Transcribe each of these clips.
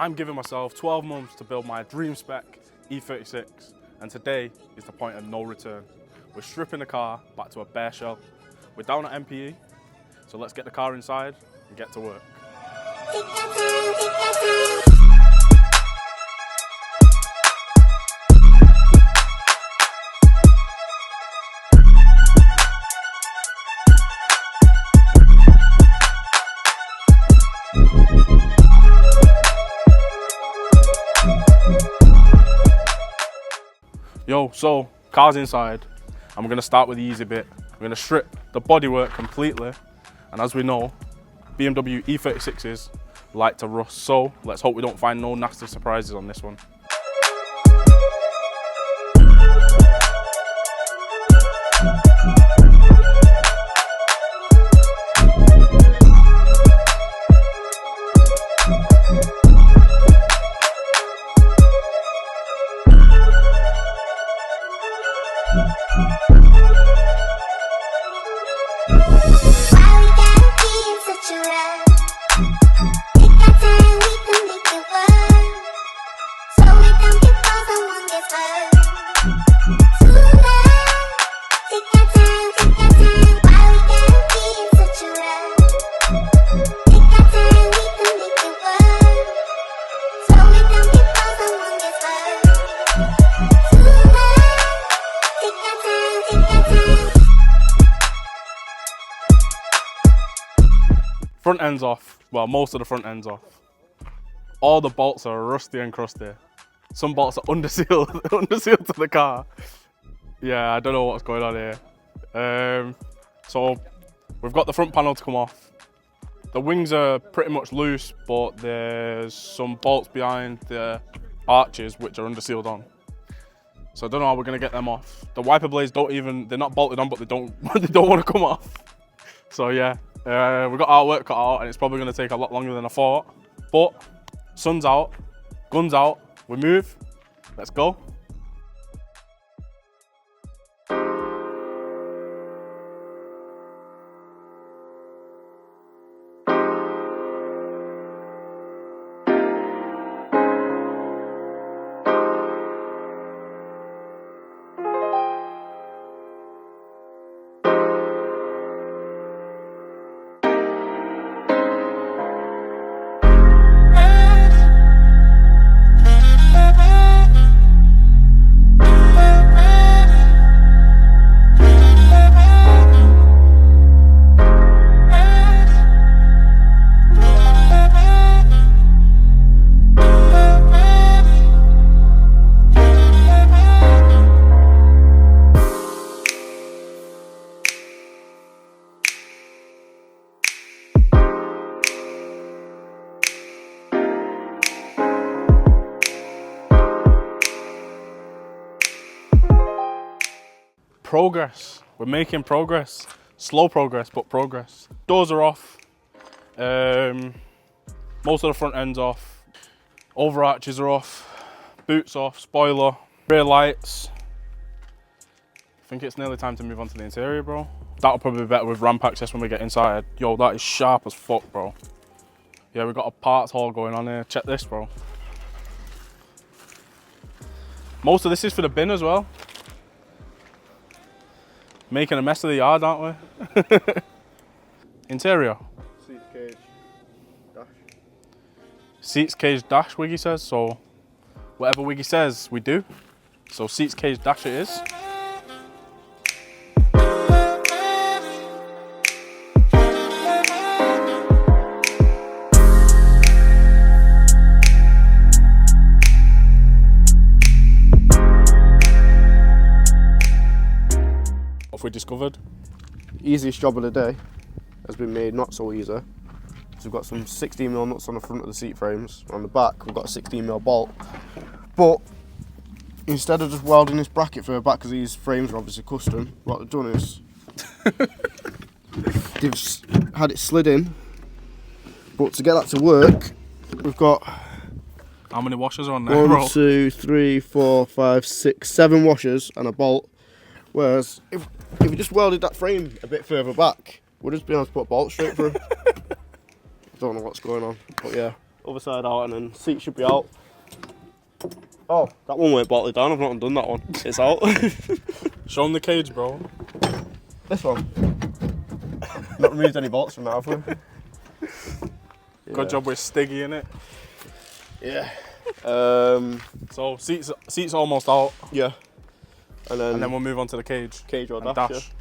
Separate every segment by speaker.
Speaker 1: I'm giving myself 12 months to build my dream spec E36, and today is the point of no return. We're stripping the car back to a bare shell. We're down at MPE, so let's get the car inside and get to work. Yo, so car's inside, and we're gonna start with the easy bit. We're gonna strip the bodywork completely, and as we know, BMW E36s like to rust, so let's hope we don't find no nasty surprises on this one. Front end's off, well, most of the front end's off. All the bolts are rusty and crusty. Some bolts are undersealed, undersealed to the car. Yeah, I don't know what's going on here. So we've got the front panel to come off. The wings are pretty much loose, but there's some bolts behind the arches which are undersealed on. So I don't know how we're gonna get them off. The wiper blades they're not bolted on, but they don't want to come off. So yeah. We've got our work cut out, and it's probably going to take a lot longer than I thought. But sun's out, guns out, we move, let's go. Progress. We're making progress. Slow progress, but progress. Doors are off. Most of the front end's off. Over arches are off. Boots off. Spoiler. Rear lights. I think it's nearly time to move on to the interior, bro. That'll probably be better with ramp access when we get inside. Yo, that is sharp as fuck, bro. Yeah, we've got a parts haul going on here. Check this, bro. Most of this is for the bin as well. Making a mess of the yard, aren't we? Interior.
Speaker 2: Seats, cage, dash.
Speaker 1: Seats, cage, dash, Wiggy says. So whatever Wiggy says, we do. So seats, cage, dash it is. We discovered.
Speaker 2: Easiest job of the day has been made not so easy. So we've got some 16mm nuts on the front of the seat frames. On the back we've got a 16mm bolt. But instead of just welding this bracket further back, because these frames are obviously custom, what they've done is they've had it slid in. But to get that to work, we've got
Speaker 1: how many washers are on there,
Speaker 2: 1, 2, 3, 4, 5, 6, 7 washers and a bolt. Whereas if we just welded that frame a bit further back, we'd just be able to put a bolt straight through. I don't know what's going on, but yeah. other side out, and then seat should be out. Oh, that one weren't bolted down. I've not undone that one. It's out.
Speaker 1: Show them the cage, bro.
Speaker 2: This one. Not removed any bolts from that, have we?
Speaker 1: Good job with Stiggy in it.
Speaker 2: Yeah.
Speaker 1: So seats almost out.
Speaker 2: Yeah. And then
Speaker 1: we'll move on to the cage.
Speaker 2: Cage or
Speaker 1: and
Speaker 2: dash.
Speaker 1: dash.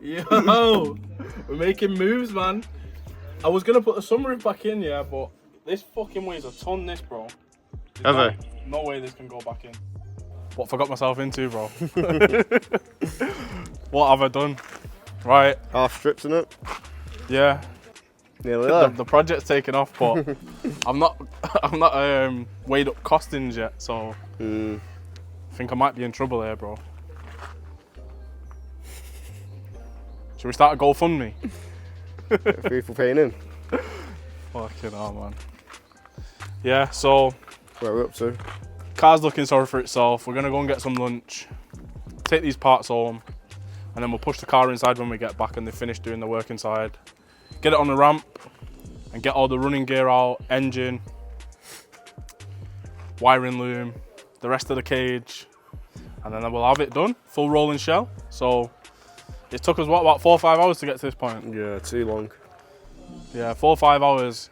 Speaker 2: Yeah.
Speaker 1: Yo, we're making moves, man. I was gonna put the sunroof back in, yeah, but this fucking weighs a ton, this, bro. No way this can go back in. What I got myself into, bro? What have I done? Right.
Speaker 2: Half strips in it.
Speaker 1: Yeah.
Speaker 2: Nearly there.
Speaker 1: The project's taken off, but I'm not weighed up costings yet, so I think I might be in trouble here, bro. Should we start a GoFundMe?
Speaker 2: People paying in.
Speaker 1: Fucking hell, man. Yeah, so
Speaker 2: Where we're up to.
Speaker 1: car's looking sorry for itself. We're gonna go and get some lunch, take these parts home, and then we'll push the car inside when we get back and they finish doing the work inside. Get it on the ramp and get all the running gear out, engine, wiring loom, the rest of the cage, and then we'll have it done, full rolling shell. So it took us, what, about 4 or 5 hours to get to this point?
Speaker 2: Yeah, too long.
Speaker 1: Yeah, 4 or 5 hours.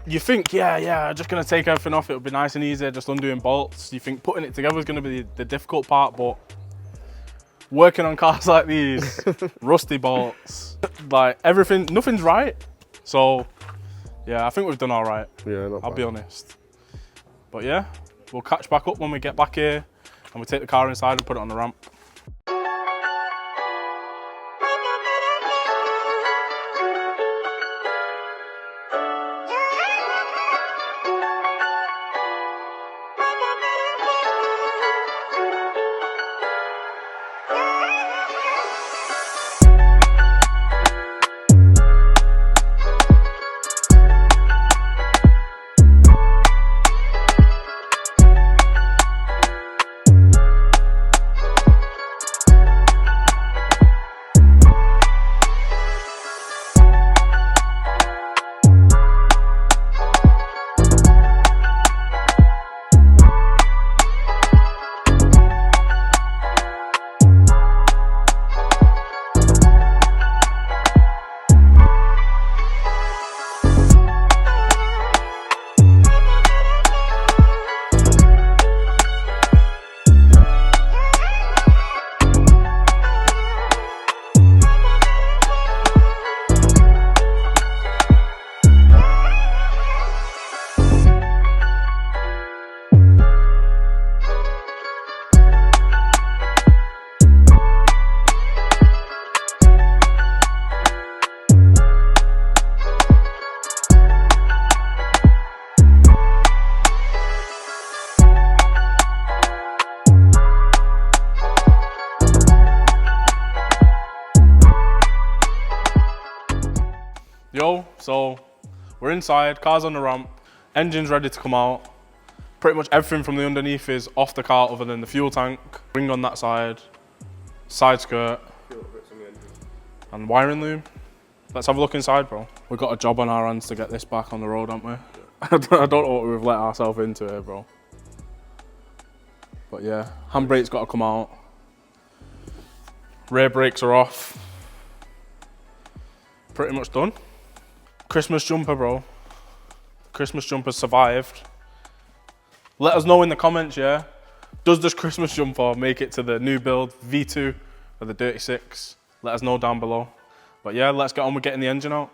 Speaker 1: You think, yeah, just gonna take everything off, it'll be nice and easy, just undoing bolts. You think putting it together is gonna be the difficult part, but working on cars like these, rusty bolts, like everything, nothing's right. So yeah, I think we've done all right.
Speaker 2: Yeah, not bad.
Speaker 1: I'll be honest. But yeah, we'll catch back up when we get back here and we'll take the car inside and put it on the ramp. Yo, so we're inside, car's on the ramp, engine's ready to come out. Pretty much everything from the underneath is off the car other than the fuel tank, ring on that side skirt, and wiring loom. Let's have a look inside, bro. We've got a job on our hands to get this back on the road, haven't we? I don't know what we've let ourselves into here, bro. But yeah, handbrake's got to come out. Rear brakes are off. Pretty much done. Christmas jumper, bro. Christmas jumper survived. Let us know in the comments, yeah? Does this Christmas jumper make it to the new build V2 of the Dirty6? Let us know down below. But yeah, let's get on with getting the engine out.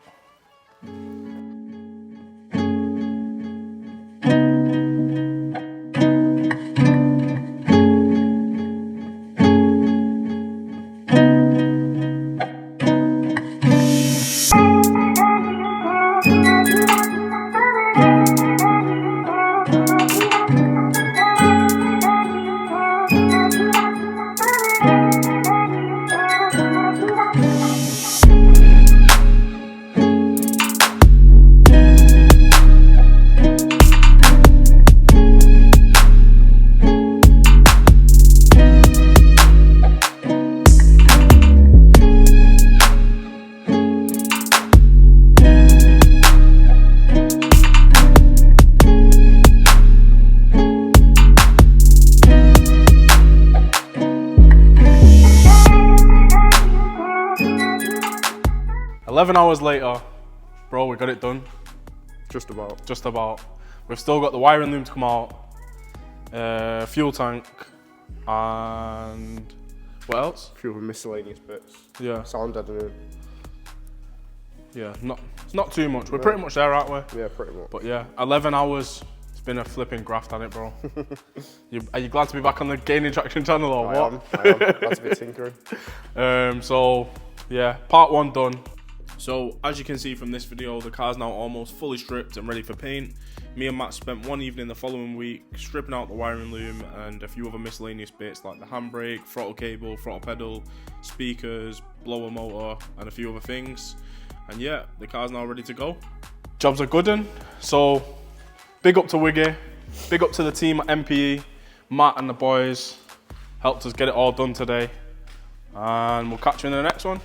Speaker 1: 11 hours later, bro, we got it done.
Speaker 2: Just about.
Speaker 1: Just about. We've still got the wiring loom to come out, fuel tank, and what else?
Speaker 2: A few miscellaneous bits.
Speaker 1: Yeah.
Speaker 2: Sound deadening.
Speaker 1: Yeah, not too much. We're pretty much there, aren't we?
Speaker 2: Yeah, pretty much.
Speaker 1: But yeah, 11 hours. It's been a flipping graft, hasn't it, bro? Are you glad to be back on the Gaining Traction channel or what?
Speaker 2: I am. That's a bit tinkering.
Speaker 1: So yeah, part 1 done. So as you can see from this video, the car's now almost fully stripped and ready for paint. Me and Matt spent one evening the following week stripping out the wiring loom and a few other miscellaneous bits like the handbrake, throttle cable, throttle pedal, speakers, blower motor, and a few other things. And yeah, the car's now ready to go. Jobs are good, so big up to Wiggy, big up to the team at MPE, Matt and the boys helped us get it all done today. And we'll catch you in the next one.